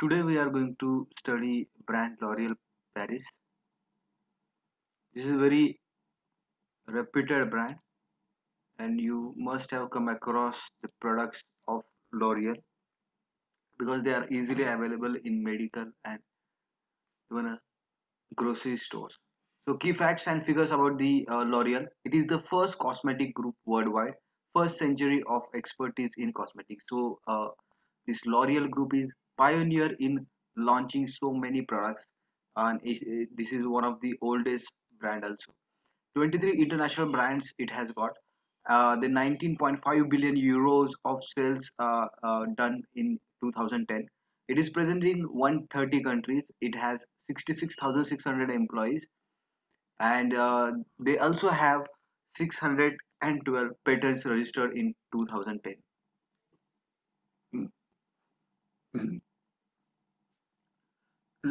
Today we are going to study brand L'Oreal Paris. This is a very reputed brand, and you must have come across the products of L'Oreal because they are easily available in medical and even grocery stores. So, key facts and figures about the L'Oreal. It is the first cosmetic group worldwide, first century of expertise in cosmetics. This L'Oreal group is pioneer in launching so many products, and this is one of the oldest brand also. 23 international brands it has got. The 19.5 billion euros of sales done in 2010. It is present in 130 countries. It has 66,600 employees, and they also have 612 patents registered in 2010.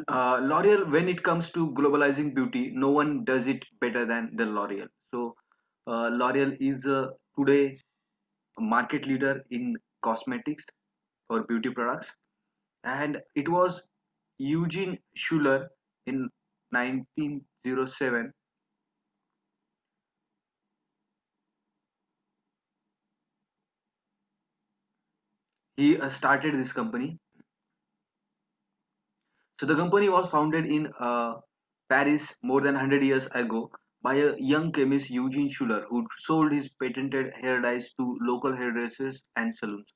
L'Oreal, when it comes to globalizing beauty, no one does it better than the L'Oreal. L'Oreal is today a market leader in cosmetics or beauty products, and it was Eugene Schuller in 1907. He started this company. So the company was founded in Paris more than 100 years ago by a young chemist Eugene Schuller who sold his patented hair dyes to local hairdressers and salons.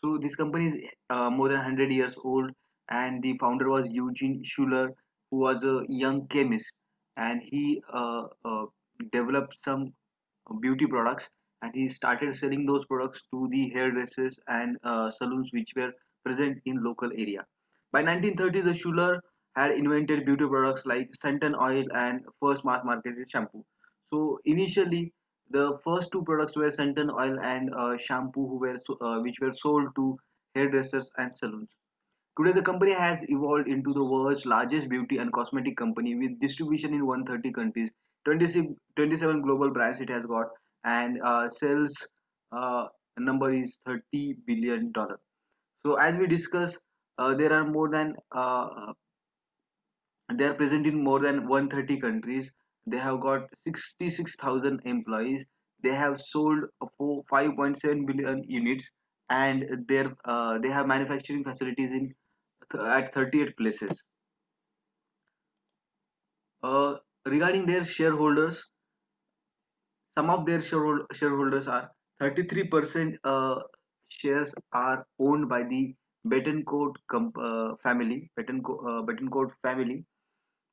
So this company is more than 100 years old, and the founder was Eugene Schuller, who was a young chemist, and he developed some beauty products, and he started selling those products to the hairdressers and salons which were present in local area. By 1930, the Schuller had invented beauty products like Centon oil and first mass marketed shampoo. So initially, the first two products were Centon oil and shampoo, which were sold to hairdressers and salons. Today, the company has evolved into the world's largest beauty and cosmetic company with distribution in 130 countries, 26, 27 global brands it has got, and sales number is $30 billion. So, as we discussed, there are more than they are present in more than 130 countries. They have got 66,000 employees. They have sold for 5.7 billion units, and they have manufacturing facilities in at 38 places. Regarding their shareholders, some of their shareholders are 33% shares are owned by the Bettencourt family,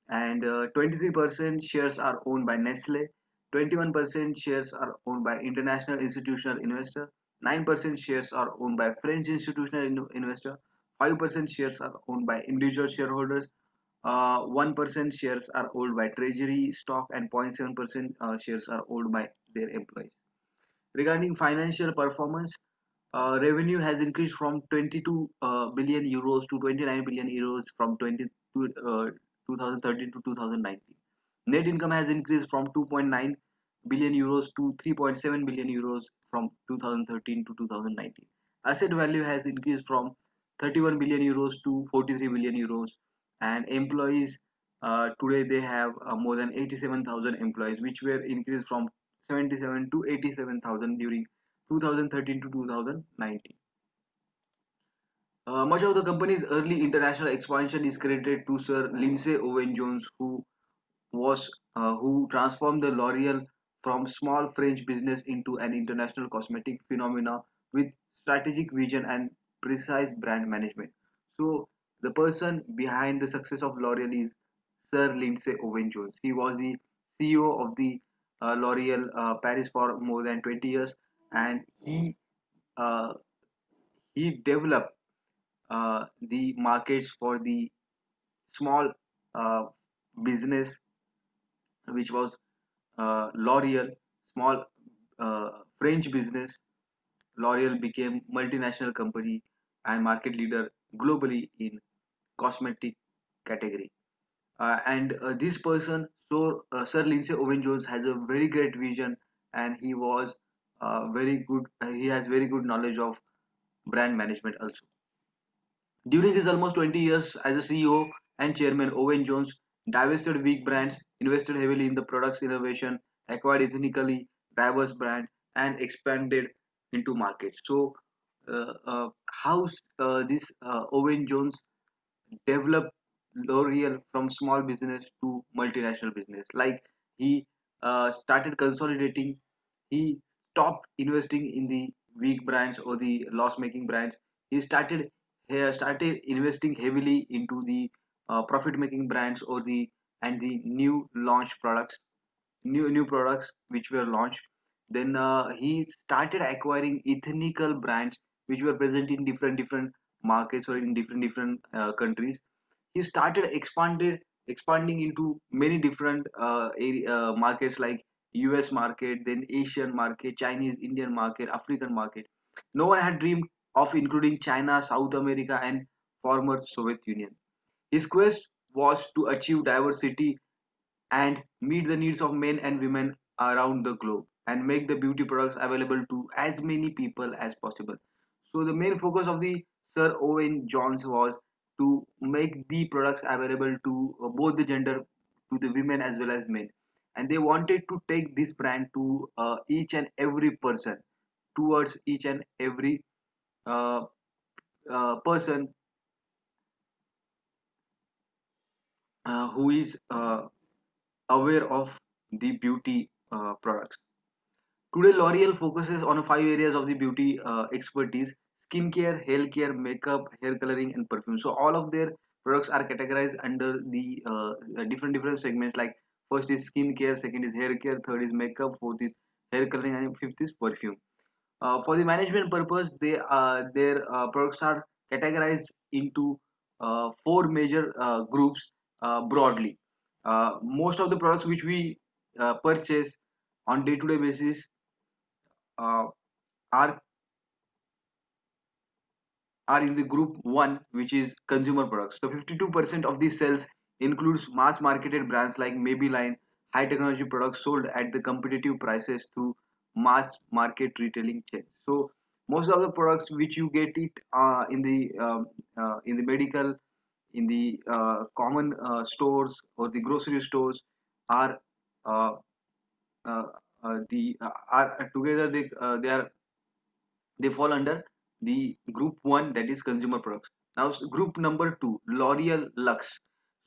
and 23% shares are owned by Nestle, 21% shares are owned by international institutional investor, 9% shares are owned by French institutional investor, 5% shares are owned by individual shareholders, 1% shares are owned by treasury stock, and 0.7% shares are owned by their employees. Regarding financial performance, revenue has increased from 22 billion euros to 29 billion euros from 2013 to 2019. Net income has increased from 2.9 billion euros to 3.7 billion euros from 2013 to 2019. Asset value has increased from 31 billion euros to 43 billion euros, and employees, today they have more than 87,000 employees, which were increased from 77 to 87,000 during 2013 to 2019. Much of the company's early international expansion is credited to Sir Lindsay Owen Jones, who transformed the L'Oreal from small French business into an international cosmetic phenomena with strategic vision and precise brand management. So the person behind the success of L'Oreal is Sir Lindsay Owen Jones. He was the CEO of the L'Oreal Paris for more than 20 years, and uh, he developed the markets for the small uh, business, which was L'Oreal, small French business. L'Oreal became multinational company and market leader globally in cosmetic category. And this person, Sir Lindsay Owen Jones, has a very great vision, and he was very good. He has very good knowledge of brand management also. During his almost 20 years as a CEO and chairman, Owen Jones divested weak brands, invested heavily in the product's innovation, acquired ethnically diverse brand, and expanded into markets. So, how this Owen Jones developed L'Oreal from small business to multinational business? Like he started consolidating, he stopped investing in the weak brands or the loss-making brands. He started investing heavily into the profit-making brands or the and the new launch products, new products which were launched. Then he started acquiring ethnical brands which were present in different markets or in different countries. He started expanding into many different markets like US market, then Asian market, Chinese, Indian market, African market. No one had dreamed of including China, South America, and former Soviet Union. His quest was to achieve diversity and meet the needs of men and women around the globe and make the beauty products available to as many people as possible. So the main focus of the Sir Owen Jones was to make the products available to both the gender, to the women as well as men, and they wanted to take this brand to each and every person, towards each and every uh, person who is aware of the beauty products. Today, L'Oreal focuses on five areas of the beauty expertise: skincare, hair care, makeup, hair coloring, and perfume. So all of their products are categorized under the different segments. Like first is skincare, second is hair care, third is makeup, fourth is hair coloring, and fifth is perfume. For the management purpose, their products are categorized into four major groups broadly. Most of the products which we purchase on day-to-day basis uh, are are in the group 1, which is consumer products. So 52% of these sales includes mass marketed brands like Maybelline, high technology products sold at the competitive prices through mass market retailing chains. So most of the products which you get it in the medical, in the common stores or the grocery stores are uh, uh, are together, they fall under the group 1, that is consumer products. Now group number 2, L'Oreal Lux.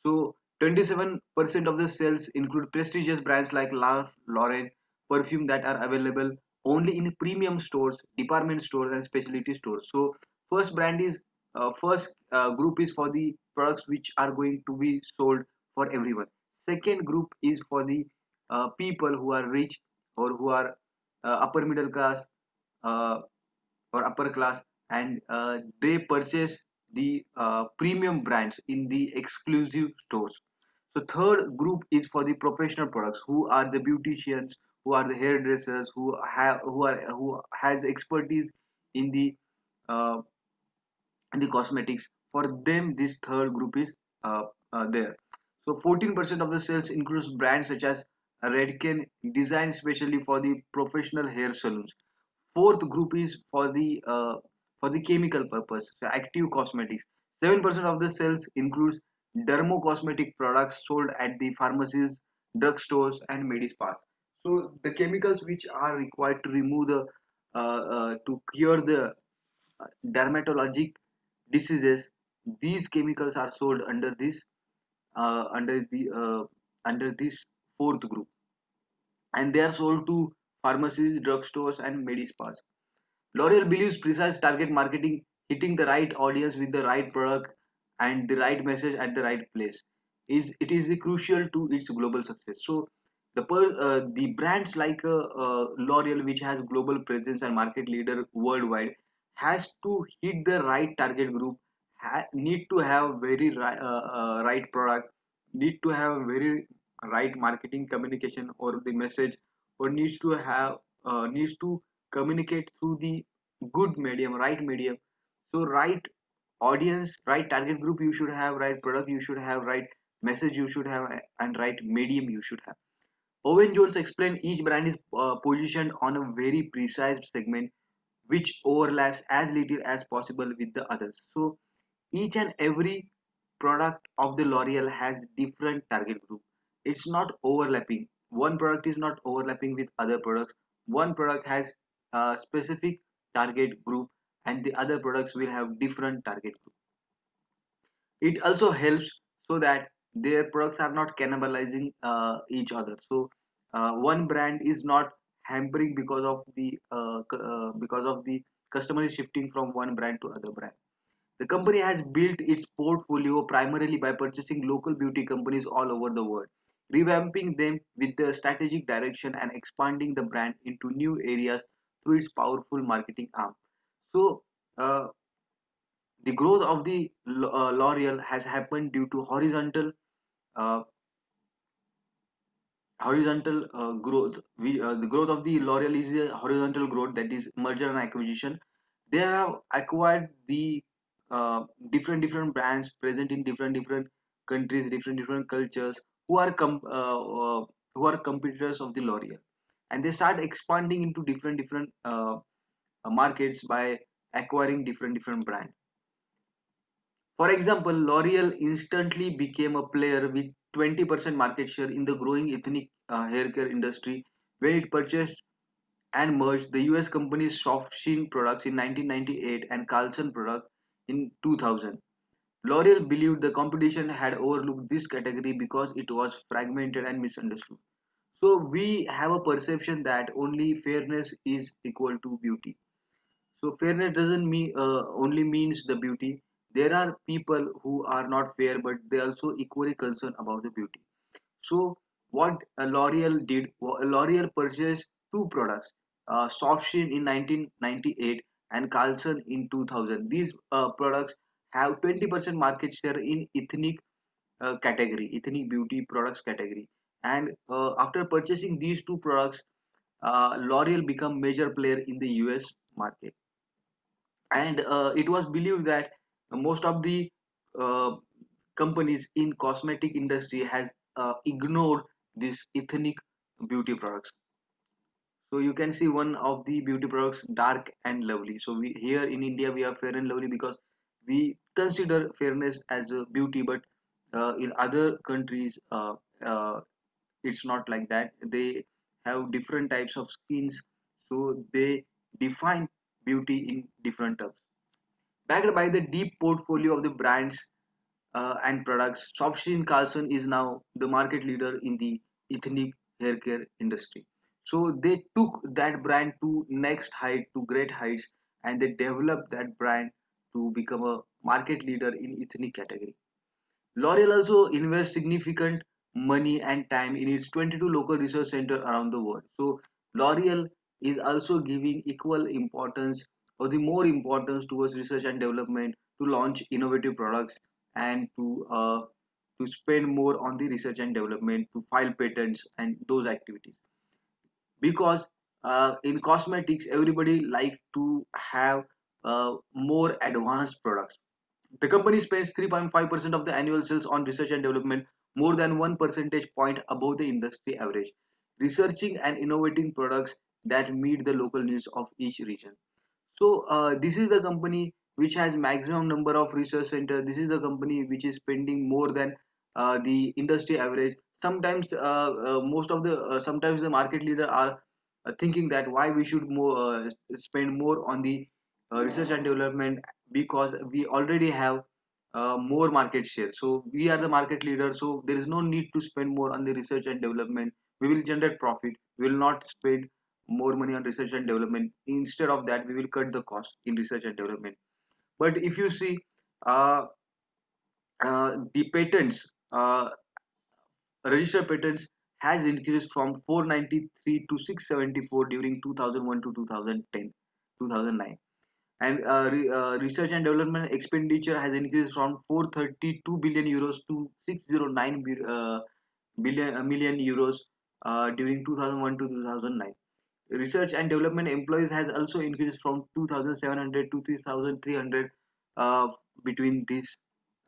So 27% of the sales include prestigious brands like Ralph Lauren perfume that are available only in premium stores, department stores, and specialty stores. So first group is for the products which are going to be sold for everyone. Second group is for the people who are rich or who are upper middle class, uh, or upper class, and they purchase the premium brands in the exclusive stores. So third group is for the professional products, who are the beauticians, who are the hairdressers, who has expertise in uh, the cosmetics. For them, this third group is there. So 14% of the sales includes brands such as Redken, designed specially for the professional hair salons. Fourth group is for the chemical purpose, so active cosmetics. 7% of the sales includes dermocosmetic products sold at the pharmacies, drugstores, and medispas. So the chemicals which are required to remove the to cure the dermatologic diseases, these chemicals are sold under this uh, under the uh, under this fourth group, and they are sold to pharmacies, drugstores, and medispas. L'Oreal believes precise target marketing, hitting the right audience with the right product and the right message at the right place, is the crucial to its global success. So the brands like L'Oreal, which has global presence and market leader worldwide, has to hit the right target group, need to have right product, need to have very right marketing communication or the message, or needs to communicate through the good medium, right medium. So right audience, right target group you should have, right product you should have, right message you should have, and right medium you should have. Owen Jones explained each brand is positioned on a very precise segment which overlaps as little as possible with the others. So Each and every product of the L'Oreal has different target group. It's not overlapping. One product is not overlapping with other products. One product has a specific target group and the other products will have different target group. It also helps so that their products are not cannibalizing each other. So one brand is not hampering because of the customer is shifting from one brand to other brand. The company has built its portfolio primarily by purchasing local beauty companies all over the world, revamping them with the strategic direction and expanding the brand into new areas through its powerful marketing arm. So, the growth of the L'Oreal has happened due to uh, horizontal growth. The growth of the L'Oreal is a horizontal growth, that is merger and acquisition. They have acquired the different brands present in different countries, different cultures, who are who are competitors of the L'Oreal, and they start expanding into different markets by acquiring different brands. For example, L'Oreal instantly became a player with 20% market share in the growing ethnic hair care industry when it purchased and merged the US companies Soft Sheen Products in 1998 and Carlson Products in 2000. L'Oreal believed the competition had overlooked this category because it was fragmented and misunderstood. So we have a perception that only fairness is equal to beauty. So fairness doesn't mean only means the beauty. There are people who are not fair, but they also equally concerned about the beauty. So what L'Oreal did, L'Oreal purchased two products, Softsheen in 1998 and Carlson in 2000. These products have 20% market share in ethnic beauty products category. And after purchasing these two products, L'Oreal become major player in the US market. And it was believed that most of the uh, companies in cosmetic industry has ignored these ethnic beauty products. So you can see one of the beauty products, Dark and Lovely. So we here in India we have Fair and Lovely because we consider fairness as a beauty, but in other countries uh, it's not like that. They have different types of skins, so they define beauty in different terms. Backed by the deep portfolio of the brands and products, Softsheen Carlson is now the market leader in the ethnic hair care industry. So they took that brand to next height, to great heights, and they developed that brand to become a market leader in ethnic category. L'Oreal also invests significant money and time in its 22 local research centers around the world. So L'Oreal is also giving equal importance or the more importance towards research and development to launch innovative products and to spend more on the research and development to file patents and those activities. Because in cosmetics everybody like to have more advanced products. The company spends 3.5% of the annual sales on research and development, more than 1 percentage point above the industry average, researching and innovating products that meet the local needs of each region. So this is the company which has maximum number of research center. This is the company which is spending more than the industry average. Sometimes most of the sometimes the market leader are thinking that why we should spend more on the research and development, because we already have more market share. So we are the market leader. So there is no need to spend more on the research and development. We will generate profit. We will not spend more money on research and development. Instead of that, we will cut the cost in research and development. But if you see uh, the patents, registered patents has increased from 493 to 674 during 2001 to 2010, 2009. And research and development expenditure has increased from 432 billion euros to 609 million euros during 2001 to 2009. Research and development employees has also increased from 2700 to 3300 uh, between this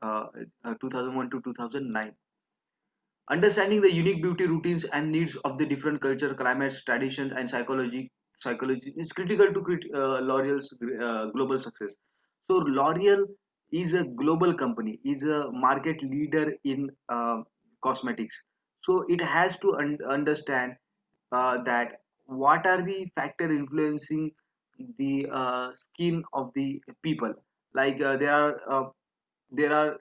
2001 to 2009. Understanding the unique beauty routines and needs of the different culture, climates, traditions, and psychology is critical to L'Oreal's global success. So L'Oreal is a global company, is a market leader in cosmetics. So it has to understand that what are the factor influencing the skin of the people. Like there are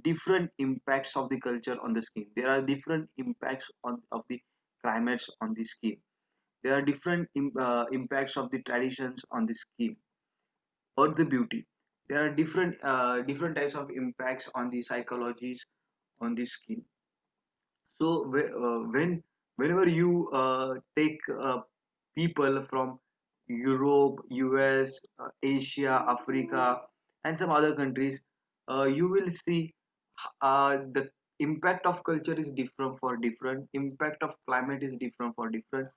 different impacts of the culture on the skin. There are different impacts of the climates on the skin. There are different impacts of the traditions on the skin or the beauty. There are different types of impacts on the psychologies on the skin. So whenever you take people from Europe, US, Asia, Africa, and some other countries, you will see the impact of culture is different for different, impact of climate is different for different,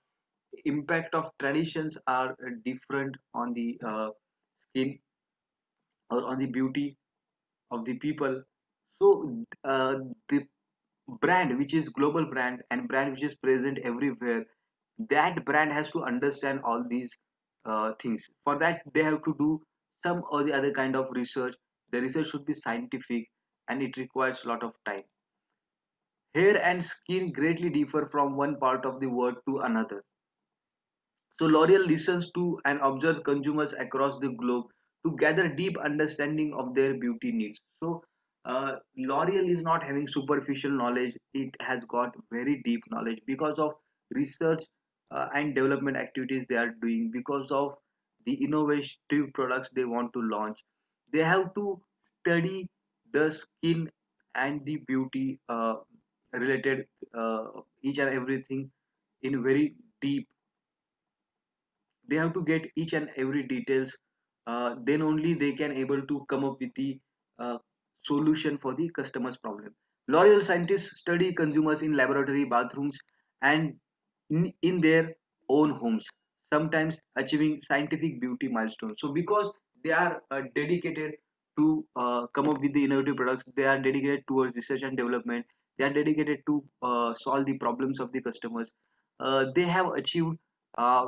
impact of traditions are different on the skin or on the beauty of the people. So the brand which is global brand and brand which is present everywhere, that brand has to understand all these things. For that they have to do some or the other kind of research. The research should be scientific and it requires a lot of time. Hair and skin greatly differ from one part of the world to another. So L'Oreal listens to and observes consumers across the globe to gather deep understanding of their beauty needs. So L'Oreal is not having superficial knowledge; it has got very deep knowledge because of research and development activities they are doing, because of the innovative products they want to launch. They have to study the skin and the beauty related each and everything in very deep. They have to get each and every details. Then only they can able to come up with the uh, solution for the customer's problem. L'Oreal scientists study consumers in laboratory bathrooms and in their own homes, sometimes achieving scientific beauty milestones. So because they are dedicated to come up with the innovative products, they are dedicated towards research and development, they are dedicated to solve the problems of the customers. They have achieved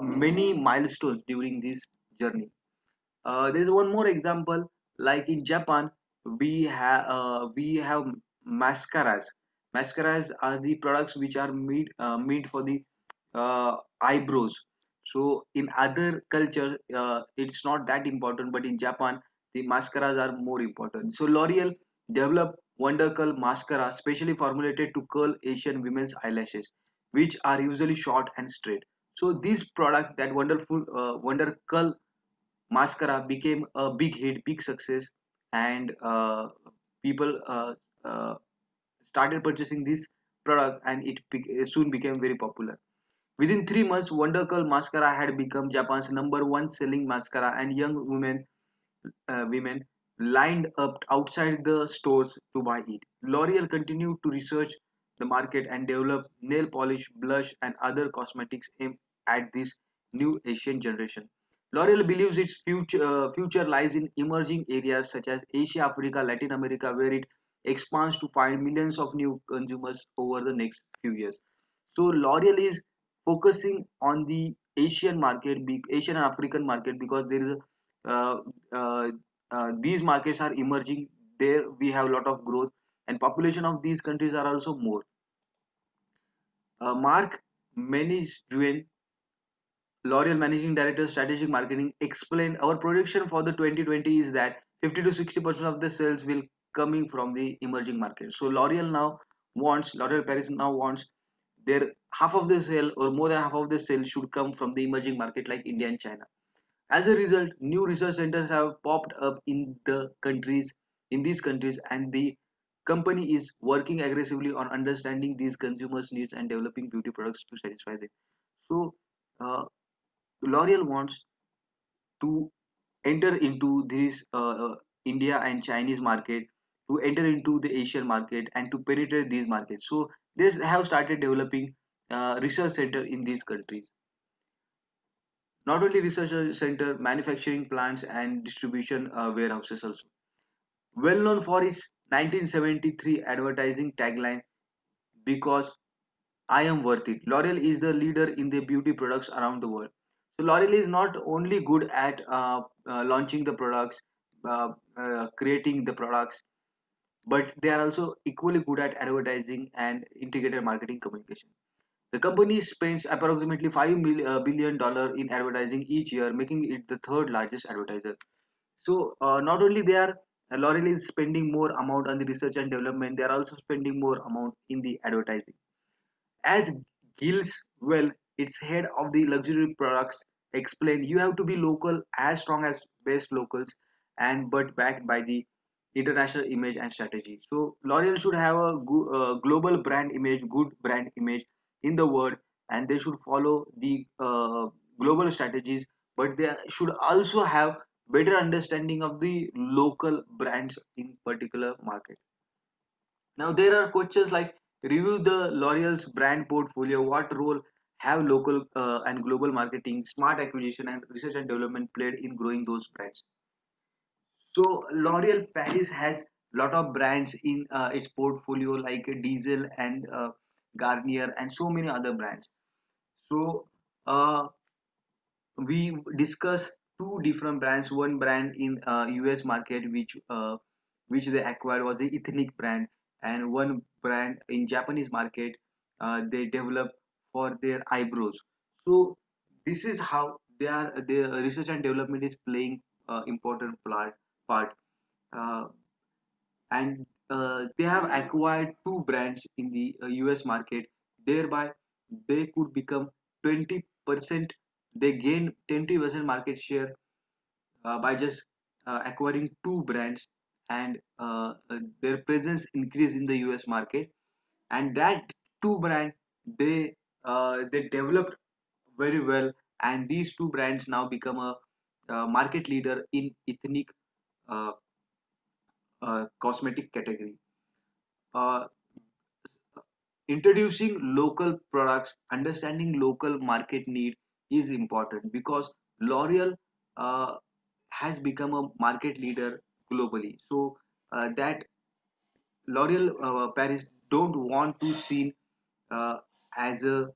many milestones during this journey. There's one more example, like in Japan, we have mascaras. Mascaras are the products which are made for the eyebrows. So in other cultures, it's not that important, but in Japan, the mascaras are more important. So L'Oreal developed Wondercurl mascara, specially formulated to curl Asian women's eyelashes, which are usually short and straight. So this product, that wonderful Wondercurl mascara, became a big hit, big success, and people started purchasing this product, and it soon became very popular. Within 3 months, Wondercurl mascara had become Japan's number one selling mascara, and young women lined up outside the stores to buy it. L'Oreal continued to research the market and develop nail polish, blush, and other cosmetics aimed at this new Asian generation. L'Oreal believes its future lies in emerging areas such as Asia, Africa, Latin America, where it expands to find millions of new consumers over the next few years. So L'Oreal is focusing on the Asian market, Asian and African market, because there is a these markets are emerging. There we have a lot of growth, and population of these countries are also more. Mark Menis, L'Oreal Managing Director Strategic Marketing, explained our projection for the 2020 is that 50 to 60% of the sales will coming from the emerging market. So L'Oreal Paris now wants their half of the sale or more than half of the sale should come from the emerging market like India and China. As a result, new research centers have popped up in these countries, and the company is working aggressively on understanding these consumers' needs and developing beauty products to satisfy them. So, uh, L'Oreal wants to enter into this India and Chinese market, to enter into the Asian market, and to penetrate these markets. So, they have started developing research center in these countries. Not only research center, manufacturing plants and distribution warehouses also. Well known for its 1973 advertising tagline, "Because I am worth it." L'Oreal is the leader in the beauty products around the world. So L'Oreal is not only good at launching the products, creating the products, but they are also equally good at advertising and integrated marketing communication. The company spends approximately $5 billion in advertising each year, making it the third largest advertiser. So not only they are L'Oreal is spending more amount on the research and development, they are also spending more amount in the advertising. As Gilles well, its head of the luxury products, explained, you have to be local, as strong as best locals, and but backed by the international image and strategy. So L'Oreal should have a global brand image, good brand image in the world, and they should follow the global strategies, but they should also have better understanding of the local brands in particular market. Now there are questions like, review the L'Oreal's brand portfolio. What role have local and global marketing, smart acquisition, and research and development played in growing those brands? So L'Oreal Paris has lot of brands in its portfolio like Diesel and Garnier and so many other brands. So uh, we discuss two different brands. One brand in US market which they acquired was the ethnic brand, and one brand in Japanese market they developed for their eyebrows. So this is how their research and development is playing important part. uh, and they have acquired two brands in the US market. Thereby, they could become 20%. They gain 20% market share by just acquiring two brands, and their presence increase in the US market. And that two brand they developed very well, and these two brands now become a market leader in ethnic uh, cosmetic category. Uh, Introducing local products, understanding local market need is important because L'Oreal uh, has become a market leader globally. So that L'Oreal Paris don't want to seen uh, as a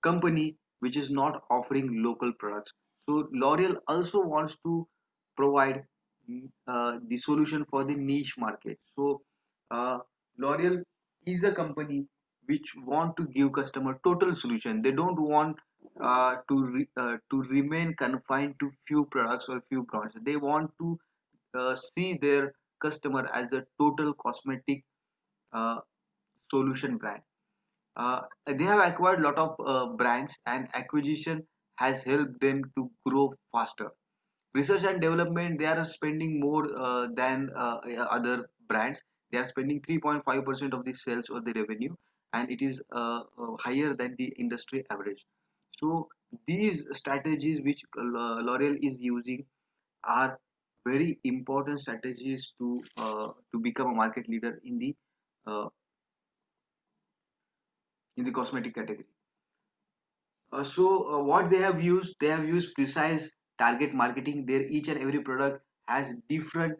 company which is not offering local products. So L'Oreal also wants to provide the solution for the niche market. So uh, L'Oreal is a company which want to give customer total solution. They don't want to remain confined to few products or few brands. They want to see their customer as a total cosmetic uh, solution brand. They have acquired a lot of brands, and acquisition has helped them to grow faster. Research and development, they are spending more than other brands. They are spending 3.5% of the sales or the revenue, and it is higher than the industry average. So these strategies which L'Oreal is using are very important strategies to become a market leader uh, in the cosmetic category. What they have used precise target marketing. There, each and every product has different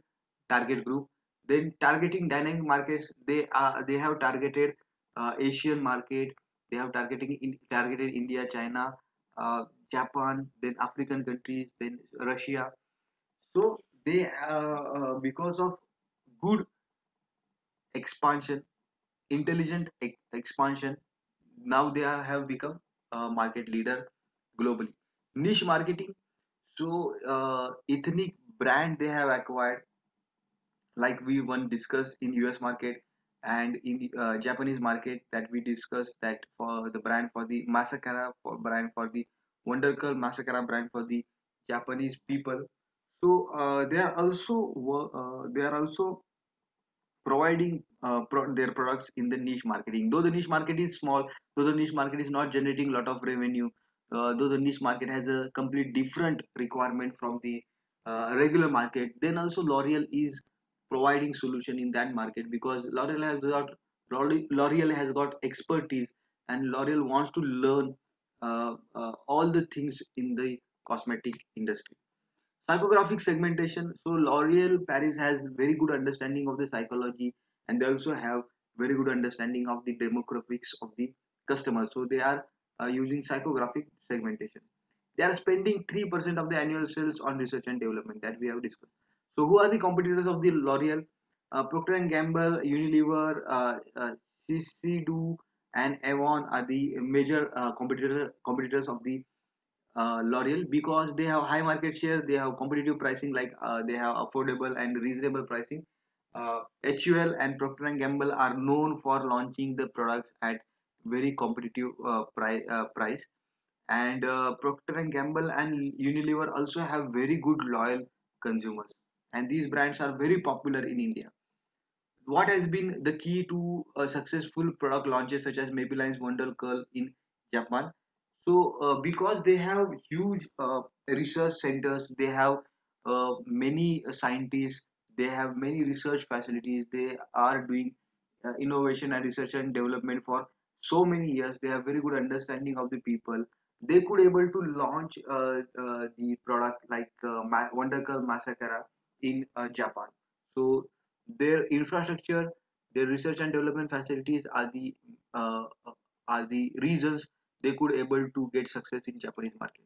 target group. Then targeting dynamic markets, they have targeted Asian market. They have targeted India, China, Japan, then African countries, then Russia. So they because of good expansion, intelligent expansion, now have become a market leader globally. Niche marketing, so ethnic brand they have acquired, like we one discussed in US market and in the Japanese market, that we discussed that for the brand for the Masakara, for brand for the Wondercurl Masakara brand for the Japanese people. So they are also providing their products in the niche marketing. Though the niche market is small, though the niche market is not generating a lot of revenue, though the niche market has a complete different requirement from the regular market, then also L'Oreal is providing solution in that market because L'Oreal has got expertise, and L'Oreal wants to learn all the things in the cosmetic industry. Psychographic segmentation. So L'Oreal Paris has very good understanding of the psychology, and they also have very good understanding of the demographics of the customers. So they are using psychographic segmentation. They are spending 3% of the annual sales on research and development that we have discussed. So who are the competitors of the L'Oreal? Procter and Gamble, Unilever, Shiseido, and Avon are the major competitors of the L'Oreal, because they have high market share, they have competitive pricing, like they have affordable and reasonable pricing. HUL and Procter and Gamble are known for launching the products at very competitive price, and Procter and Gamble and Unilever also have very good loyal consumers, and these brands are very popular in India. What has been the key to successful product launches such as Maybelline's Wonder Curl in Japan? So, because they have huge research centers, they have many scientists, they have many research facilities, they are doing innovation and research and development for so many years. They have very good understanding of the people. They could able to launch the product like Wonder Curl Mascara in Japan. So their infrastructure, their research and development facilities uh, are the reasons they could able to get success in Japanese market.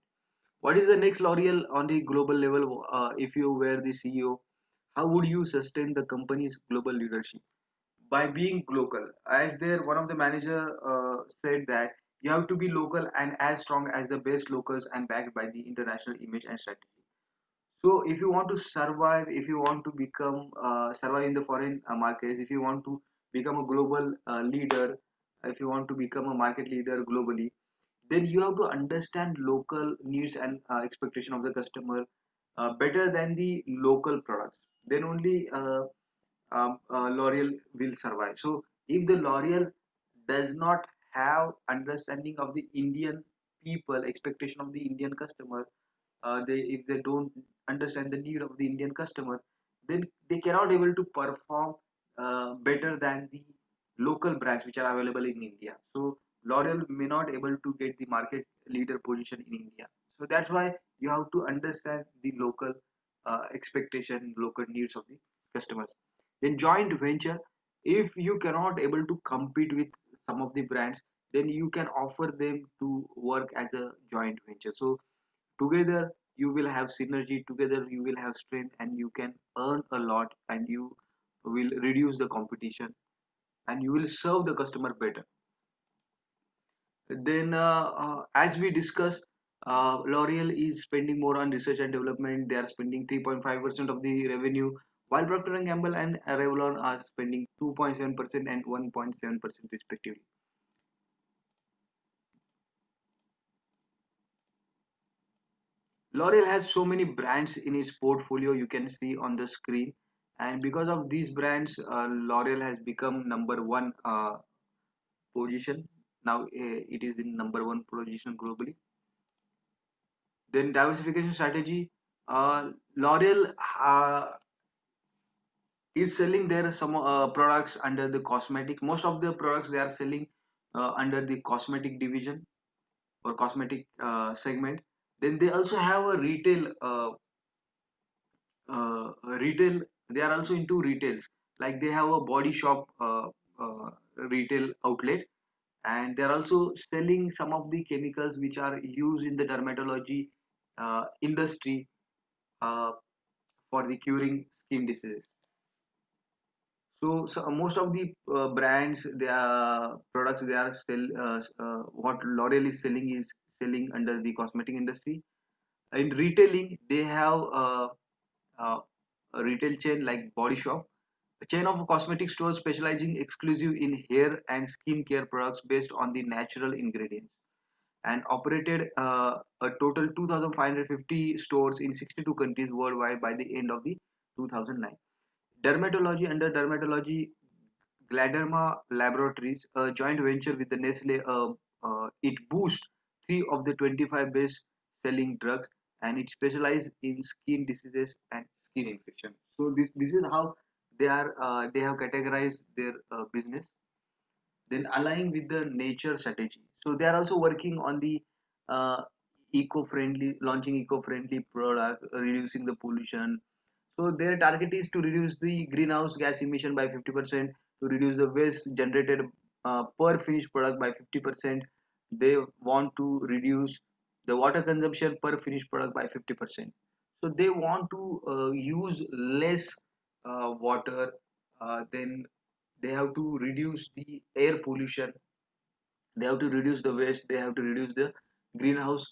What is the next L'Oreal on the global level? If you were the CEO, how would you sustain the company's global leadership? By being local. As there, one of the manager said that you have to be local and as strong as the best locals and backed by the international image and strategy. So if you want to survive, if you want to become survive in the foreign markets, if you want to become a global leader, if you want to become a market leader globally, then you have to understand local needs and expectation of the customer better than the local products. Then only L'Oreal will survive. So if the L'Oreal does not have understanding of the Indian people, expectation of the Indian customer, they if they don't understand the need of the Indian customer, then they cannot able to perform better than the local brands which are available in India. So L'Oreal may not able to get the market leader position in India. So that's why you have to understand the local expectation, local needs of the customers. Then joint venture, if you cannot able to compete with some of the brands, then you can offer them to work as a joint venture. So together you will have synergy, together you will have strength, and you can earn a lot, and you will reduce the competition, and you will serve the customer better. Then as we discussed, L'Oreal is spending more on research and development. They are spending 3.5% of the revenue, while Procter and Gamble and Revlon are spending 2.7% and 1.7% respectively. L'Oreal has so many brands in its portfolio, you can see on the screen, and because of these brands, L'Oreal has become number one position. Now it is in number one position globally. Then diversification strategy. L'Oreal is selling their some products under the cosmetic. Most of the products they are selling under the cosmetic division or cosmetic segment. Then they also have a retail. They are also into retails, like they have a body shop retail outlet, and they are also selling some of the chemicals which are used in the dermatology industry uh, for the curing skin diseases. So most of the brands, their products, they are what L'Oreal is selling is selling under the cosmetic industry. In retailing, they have uh, a retail chain like Body Shop, a chain of cosmetic stores specializing exclusive in hair and skin care products based on the natural ingredients, and operated a total 2,550 stores in 62 countries worldwide by the end of the 2009. Dermatology, under dermatology, Gladerma Laboratories, a joint venture with the Nestle, it boosts three of the 25 best-selling drugs, and it specializes in skin diseases and skin infection. So this is how they have categorized their business. Then aligning with the nature strategy. So they are also working on the uh, eco-friendly, launching eco-friendly product, reducing the pollution. So their target is to reduce the greenhouse gas emission by 50%, to reduce the waste generated per finished product by 50%. They want to reduce the water consumption per finished product by 50%. So they want to use less water. Then they have to reduce the air pollution, they have to reduce the waste, they have to reduce the greenhouse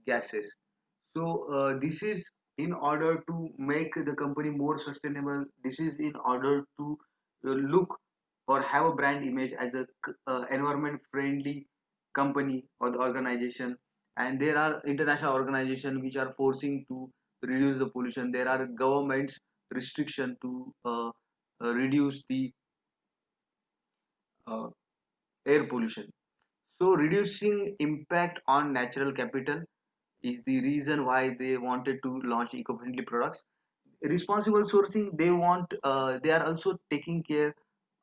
gases. So this is in order to make the company more sustainable. This is in order to look or have a brand image as a environment friendly company or the organization. And there are international organizations which are forcing to reduce the pollution. There are governments restriction to reduce the uh, air pollution. So reducing impact on natural capital is the reason why they wanted to launch eco-friendly products. Responsible sourcing, they are also taking care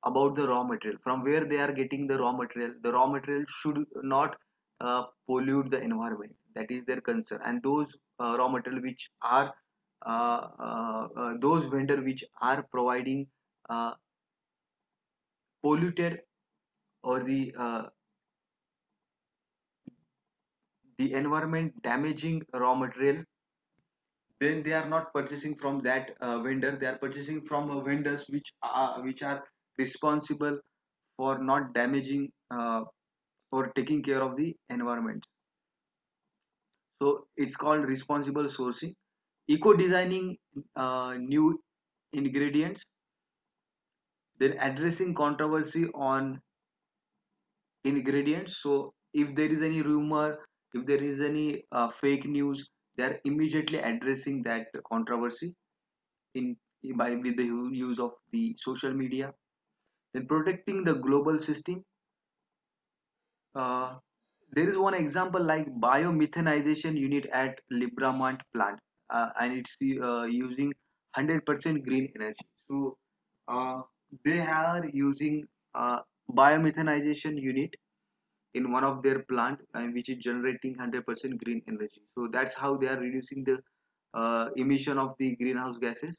about the raw material, from where they are getting the raw material. The raw material should not pollute the environment. That is their concern. And those raw material which are those vendor which are providing uh, polluted or the environment damaging raw material, then they are not purchasing from that vendor. They are purchasing from vendors which are responsible for not damaging or taking care of the environment. So it's called responsible sourcing. Eco designing new ingredients, then addressing controversy on ingredients. So if there is any rumor, if there is any fake news, they are immediately addressing that controversy in by with the use of the social media. Then protecting the global system. uh, there is one example like biomethanization unit at Libramont plant, and it's using 100% green energy. So uh, they are using biomethanization unit in one of their plant, and which is generating 100% green energy. So that's how they are reducing the emission of the greenhouse gases.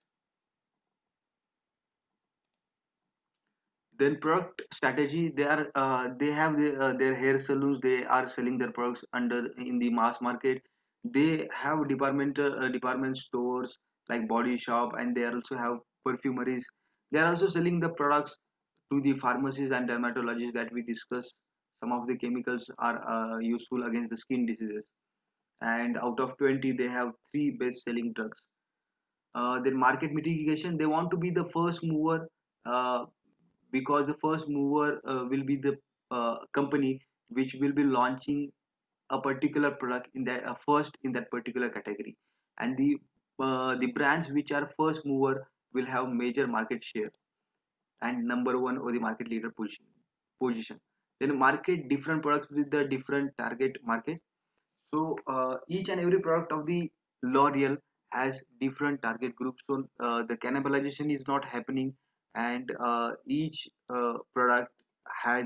Then product strategy, they have their hair salons. They are selling their products under in the mass market. They have department stores like body shop, and they also have perfumeries. They are also selling the products to the pharmacies and dermatologists that we discussed. Some of the chemicals are useful against the skin diseases, and out of 20 they have three best selling drugs. Then market mitigation, they want to be the first mover, uh, because the first mover will be the company which will be launching a particular product in that first in that particular category. And the brands which are first mover will have major market share and number one or the market leader position. Then market different products with the different target market. So each and every product of the L'Oreal has different target groups. So the cannibalization is not happening, and each product has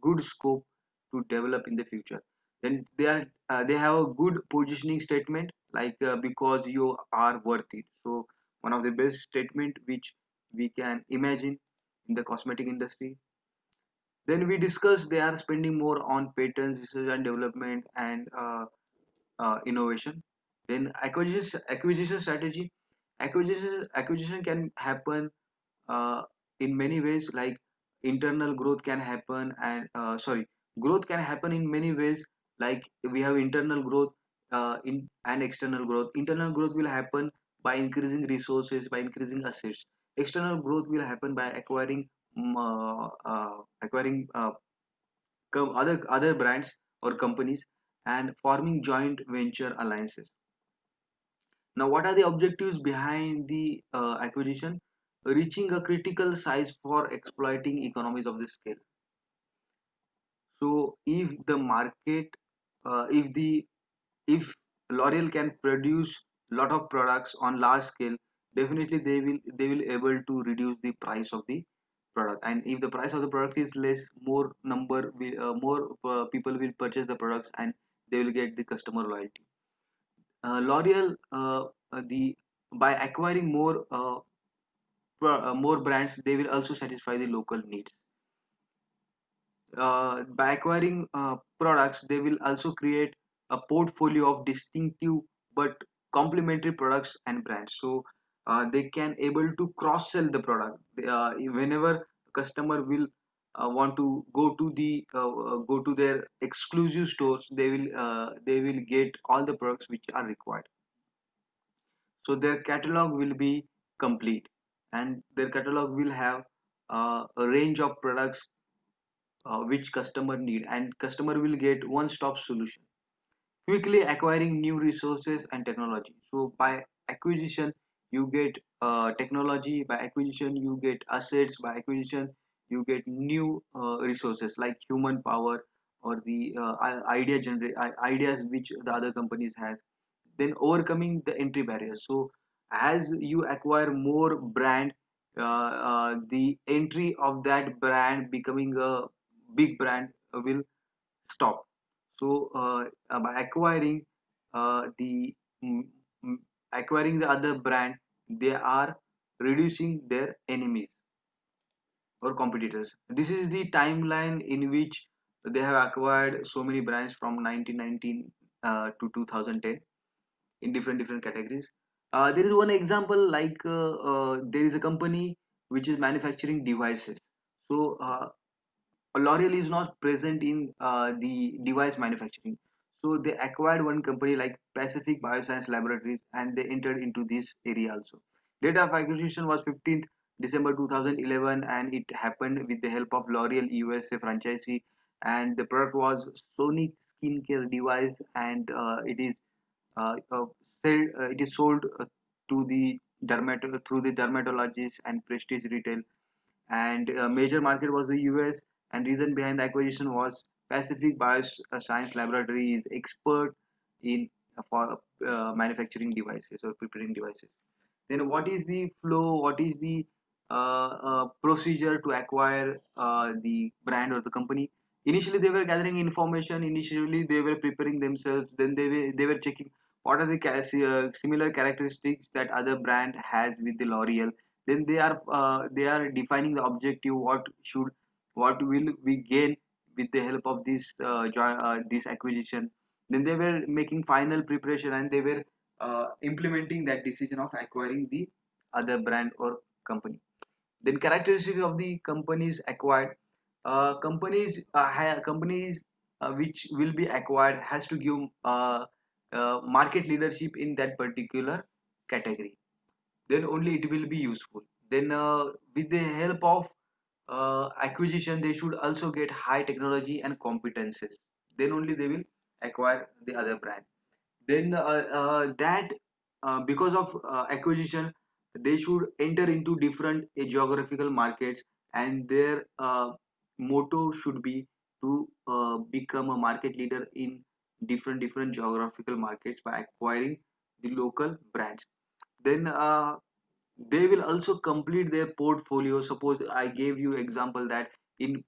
good scope to develop in the future. Then they have a good positioning statement like because you are worth it. So one of the best statement which we can imagine in the cosmetic industry. Then we discuss they are spending more on patents, research and development, and innovation. Then acquisition strategy. Acquisition can happen in many ways, like internal growth can happen, and sorry, growth can happen in many ways. Like we have internal growth in and external growth. Internal growth will happen by increasing resources, by increasing assets. External growth will happen by acquiring other brands or companies and forming joint venture alliances. Now, what are the objectives behind the acquisition? Reaching a critical size for exploiting economies of the scale. So, if the market, if the if L'Oreal can produce lot of products on large scale, definitely they will able to reduce the price of the product. And if the price of the product is less, more people will purchase the products, and they will get the customer loyalty. L'Oreal, the by acquiring more brands, they will also satisfy the local needs. By acquiring products, they will also create a portfolio of distinctive but complementary products and brands. So they can able to cross sell the product. Whenever customer will want to go to their exclusive stores, they will get all the products which are required. So their catalog will be complete, and their catalog will have a range of products which customer need, and customer will get one stop solution. Quickly acquiring new resources and technology. So by acquisition you get technology, by acquisition you get assets, by acquisition you get new resources like human power or the ideas which the other companies has. Then overcoming the entry barriers. So as you acquire more brand, the entry of that brand becoming a big brand will stop. So by mm, mm, acquiring the other brand, they are reducing their enemies or competitors. This is the timeline in which they have acquired so many brands from 1919 to 2010 in different categories. There is one example like there is a company which is manufacturing devices. So L'Oreal is not present in the device manufacturing. So they acquired one company like Pacific Bioscience Laboratories, and they entered into this area also. Date of acquisition was 15th December 2011, and it happened with the help of L'Oreal USA franchisee. And the product was Sonic skincare device, and uh, uh, it is sold to the through the dermatologists and prestige retail, and major market was the US, and reason behind the acquisition was Pacific Bioscience Laboratory is expert in for manufacturing devices or preparing devices. Then what is the flow, what is the procedure to acquire the brand or the company? Initially they were gathering information, initially they were preparing themselves, then they were checking what are the similar characteristics that other brand has with the L'Oreal. Then they are defining the objective, what will we gain with the help of this acquisition. Then they were making final preparation, and they were implementing that decision of acquiring the other brand or company. Then characteristics of the companies acquired. Companies which will be acquired has to give market leadership in that particular category. Then only it will be useful. Then with the help of acquisition, they should also get high technology and competences. Then only they will acquire the other brand. Then that because of acquisition, they should enter into different geographical markets, and their motto should be to become a market leader in different geographical markets by acquiring the local brands. Then they will also complete their portfolio. Suppose I gave you example that in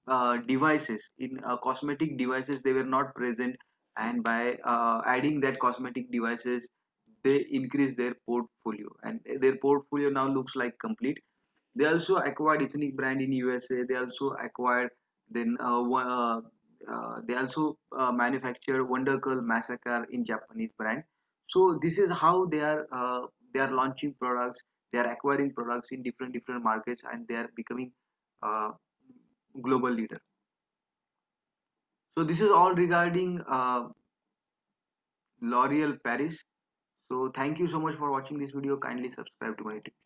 devices, in cosmetic devices they were not present, and by adding that cosmetic devices they increase their portfolio, and their portfolio now looks like complete. They also acquired ethnic brand in USA. They also acquired then they also manufacture Wonder Girl Massacre in Japanese brand. So this is how they are launching products. They are acquiring products in different markets, and they are becoming uh, global leader. So this is all regarding L'Oreal Paris. So thank you so much for watching this video. Kindly subscribe to my YouTube channel.